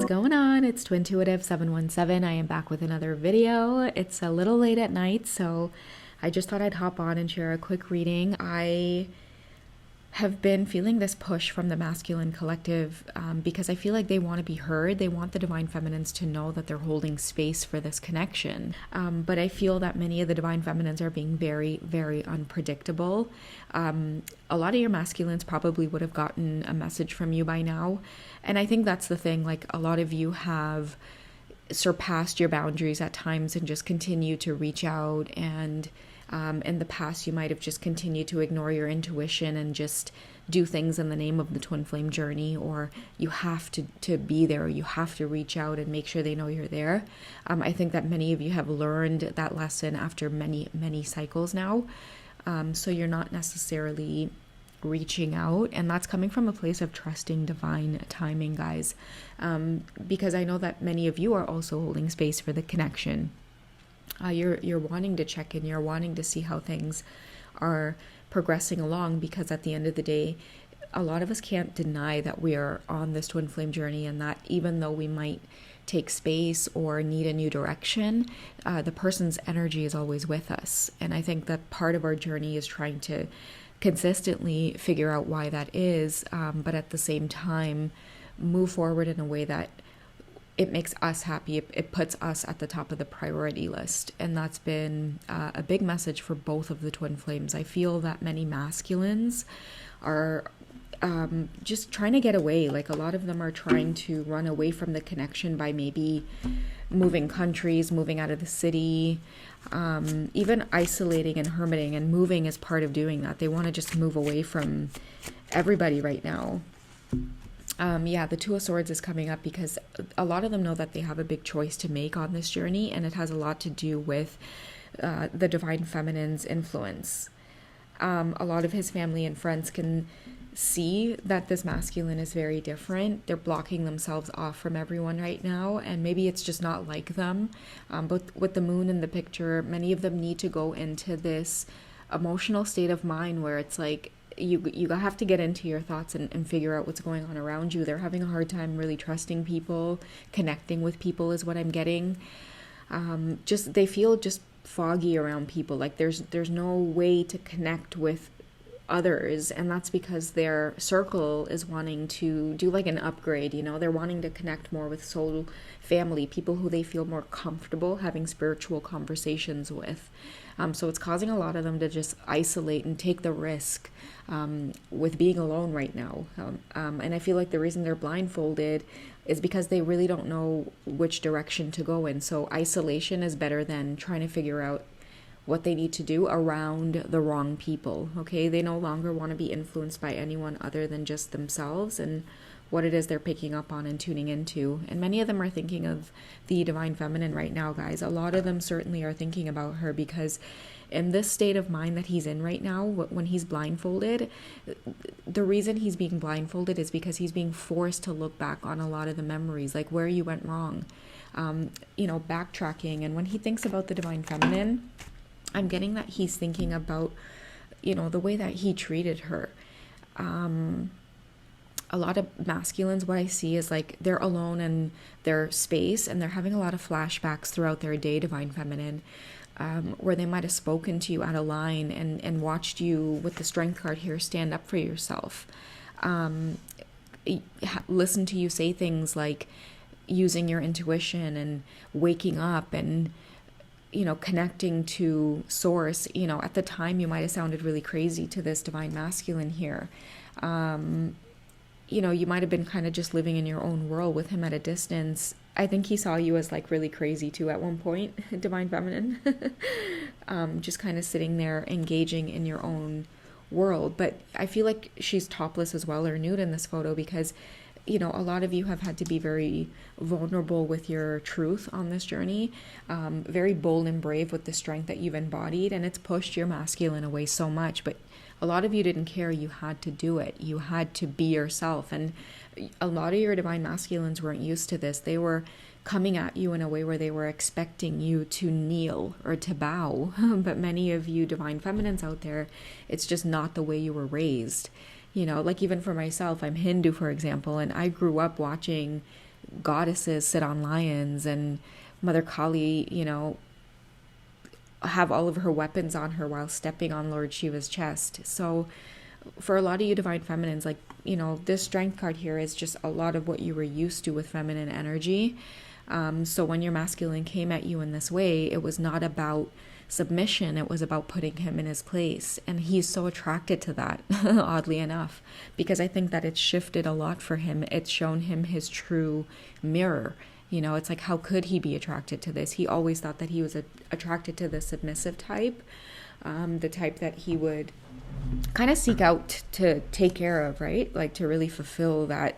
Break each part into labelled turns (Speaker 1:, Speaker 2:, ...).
Speaker 1: going on? It's Twintuitive717. I am back with another video. It's a little late at night, so I just thought I'd hop on and share a quick reading. I have been feeling this push from the masculine collective because I feel like they want to be heard. They want the divine feminines to know that they're holding space for this connection. But I feel that many of the divine feminines are being very, very unpredictable. A lot of your masculines probably would have gotten a message from you by now. And I think that's the thing, like a lot of you have surpassed your boundaries at times and just continue to reach out, and in the past you might have just continued to ignore your intuition and just do things in the name of the twin flame journey, or you have to be there, or you have to reach out and make sure they know you're there. I think that many of you have learned that lesson after many cycles now, so you're not necessarily reaching out, and that's coming from a place of trusting divine timing, guys, because I know that many of you are also holding space for the connection. You're wanting to check in, you're wanting to see how things are progressing along, because at the end of the day, a lot of us can't deny that we are on this twin flame journey, and that even though we might take space or need a new direction, the person's energy is always with us. And I think that part of our journey is trying to consistently figure out why that is, but at the same time move forward in a way that it makes us happy. It puts us at the top of the priority list. And that's been a big message for both of the twin flames. I feel that many masculines are just trying to get away. Like a lot of them are trying to run away from the connection by maybe moving countries, moving out of the city, even isolating and hermiting, and moving is part of doing that. They want to just move away from everybody right now. The Two of Swords is coming up because a lot of them know that they have a big choice to make on this journey, and it has a lot to do with the divine feminine's influence. A lot of his family and friends can see that this masculine is very different. They're blocking themselves off from everyone right now, and maybe it's just not like them. But with the moon in the picture, many of them need to go into this emotional state of mind where it's like you have to get into your thoughts and figure out what's going on around you. They're having a hard time really trusting people, connecting with people is what I'm getting. They feel just foggy around people. Like there's no way to connect with others, and that's because their circle is wanting to do like an upgrade. They're wanting to connect more with soul family, people who they feel more comfortable having spiritual conversations with. So it's causing a lot of them to just isolate and take the risk with being alone right now. And I feel like the reason they're blindfolded is because they really don't know which direction to go in. So isolation is better than trying to figure out what they need to do around the wrong people. Okay, they no longer want to be influenced by anyone other than just themselves and what it is they're picking up on and tuning into. And many of them are thinking of the divine feminine right now, guys. A lot of them certainly are thinking about her, because in this state of mind that he's in right now, when he's blindfolded, the reason he's being blindfolded is because he's being forced to look back on a lot of the memories, like where you went wrong, backtracking. And when he thinks about the divine feminine, I'm getting that he's thinking about, the way that he treated her. A lot of masculines, what I see is like they're alone in their space and they're having a lot of flashbacks throughout their day, divine feminine, where they might have spoken to you out of line and watched you with the strength card here stand up for yourself. Listen to you say things like using your intuition and waking up and connecting to source. At the time you might have sounded really crazy to this divine masculine here. You might have been kind of just living in your own world with him at a distance. I think he saw you as like really crazy too at one point, divine feminine. Just kind of sitting there engaging in your own world. But I feel like she's topless as well, or nude in this photo, because a lot of you have had to be very vulnerable with your truth on this journey, very bold and brave with the strength that you've embodied, and it's pushed your masculine away so much. But a lot of you didn't care. You had to do it. You had to be yourself. And a lot of your divine masculines weren't used to this. They were coming at you in a way where they were expecting you to kneel or to bow. But many of you divine feminines out there, it's just not the way you were raised. Like even for myself, I'm Hindu, for example, and I grew up watching goddesses sit on lions, and Mother Kali, have all of her weapons on her while stepping on Lord Shiva's chest. So for a lot of you divine feminines, like, this strength card here is just a lot of what you were used to with feminine energy. So when your masculine came at you in this way, it was not about submission, it was about putting him in his place. And he's so attracted to that, oddly enough, because I think that it's shifted a lot for him. It's shown him his true mirror. It's like, how could he be attracted to this? He always thought that he was attracted to the submissive type, the type that he would kind of seek out to take care of, right? Like to really fulfill that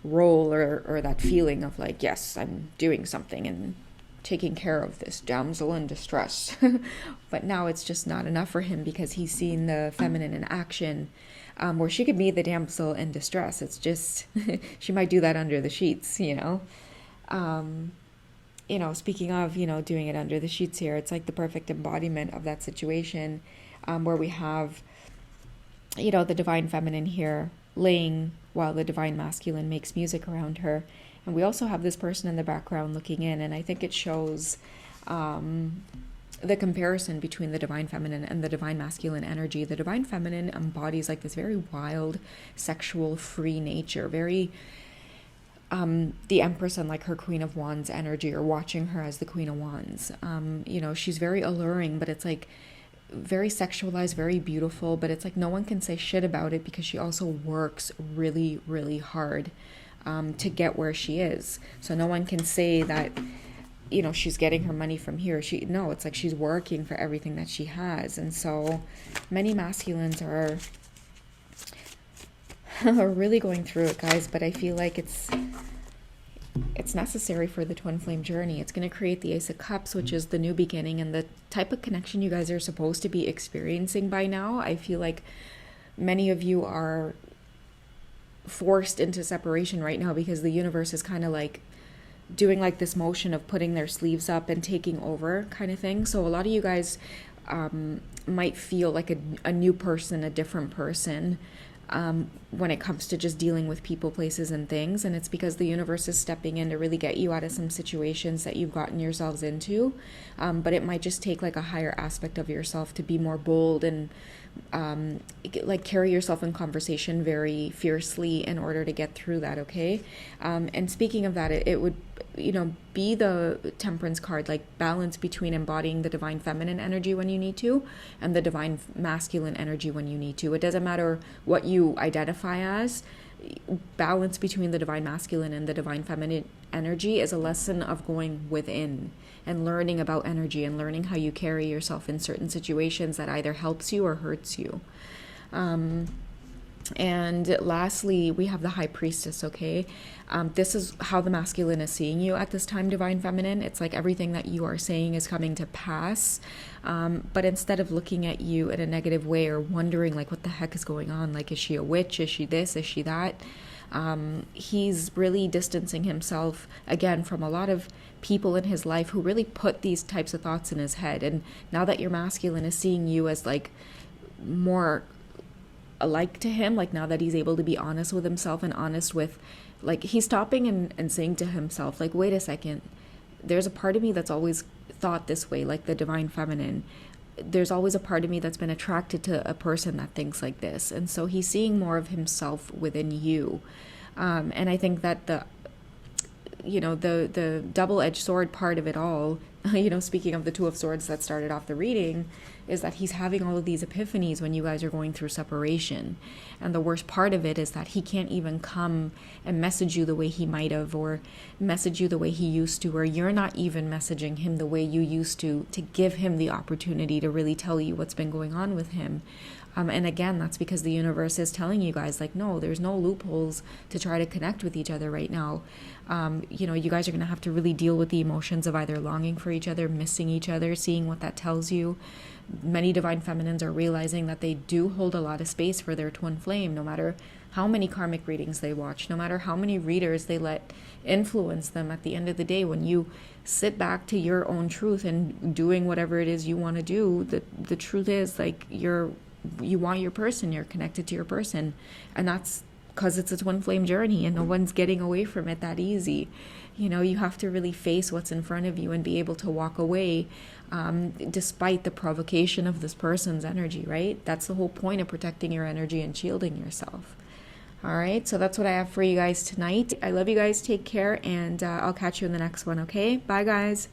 Speaker 1: role or that feeling of like, yes, I'm doing something and taking care of this damsel in distress. But now it's just not enough for him, because he's seen the feminine in action, where she could be the damsel in distress. It's just, she might do that under the sheets, speaking of, doing it under the sheets here, it's like the perfect embodiment of that situation, where we have, the divine feminine here laying while the divine masculine makes music around her. And we also have this person in the background looking in, and I think it shows the comparison between the divine feminine and the divine masculine energy. The divine feminine embodies like this very wild, sexual, free nature, very the Empress and like her Queen of Wands energy, or watching her as the Queen of Wands. She's very alluring, but it's like very sexualized, very beautiful, but it's like no one can say shit about it, because she also works really, really hard to get where she is. So no one can say that, she's getting her money from here. It's like she's working for everything that she has. And so many masculines are really going through it, guys, but I feel like it's necessary for the twin flame journey. It's going to create the Ace of Cups, which is the new beginning and the type of connection you guys are supposed to be experiencing by now. I feel like many of you are forced into separation right now, because the universe is kind of like doing like this motion of putting their sleeves up and taking over kind of thing. So a lot of you guys might feel like a new person, a different person, when it comes to just dealing with people, places, and things. And it's because the universe is stepping in to really get you out of some situations that you've gotten yourselves into. But it might just take like a higher aspect of yourself to be more bold and like carry yourself in conversation very fiercely in order to get through that, okay? And speaking of that, it would, be the Temperance card, like balance between embodying the divine feminine energy when you need to and the divine masculine energy when you need to. It doesn't matter what you identify as. Balance between the divine masculine and the divine feminine energy is a lesson of going within and learning about energy and learning how you carry yourself in certain situations that either helps you or hurts you. And lastly, we have the High Priestess, okay? This is how the masculine is seeing you at this time, divine feminine. It's like everything that you are saying is coming to pass. But instead of looking at you in a negative way or wondering like what the heck is going on, like is she a witch, is she this, is she that, he's really distancing himself again from a lot of people in his life who really put these types of thoughts in his head. And now that your masculine is seeing you as like more alike to him, like now that he's able to be honest with himself and honest with, like, he's stopping and saying to himself, like, wait a second, there's a part of me that's always thought this way, like the divine feminine. There's always a part of me that's been attracted to a person that thinks like this. And so he's seeing more of himself within you. And I think that the double-edged sword part of it all, speaking of the Two of Swords that started off the reading, is that he's having all of these epiphanies when you guys are going through separation. And the worst part of it is that he can't even come and message you the way he might have, or message you the way he used to, or you're not even messaging him the way you used to give him the opportunity to really tell you what's been going on with him. And again, that's because the universe is telling you guys, like, no, there's no loopholes to try to connect with each other right now. You guys are going to have to really deal with the emotions of either longing for each other, missing each other, seeing what that tells you. Many divine feminines are realizing that they do hold a lot of space for their twin flame, no matter how many karmic readings they watch, no matter how many readers they let influence them. At the end of the day, when you sit back to your own truth and doing whatever it is you want to do, the truth is, like, you want your person, you're connected to your person, and that's because it's a twin flame journey and no one's getting away from it that easy. You know, you have to really face what's in front of you and be able to walk away despite the provocation of this person's energy, right? That's the whole point of protecting your energy and shielding yourself. All right, so that's what I have for you guys tonight. I love you guys. Take care, and I'll catch you in the next one, okay? Bye, guys.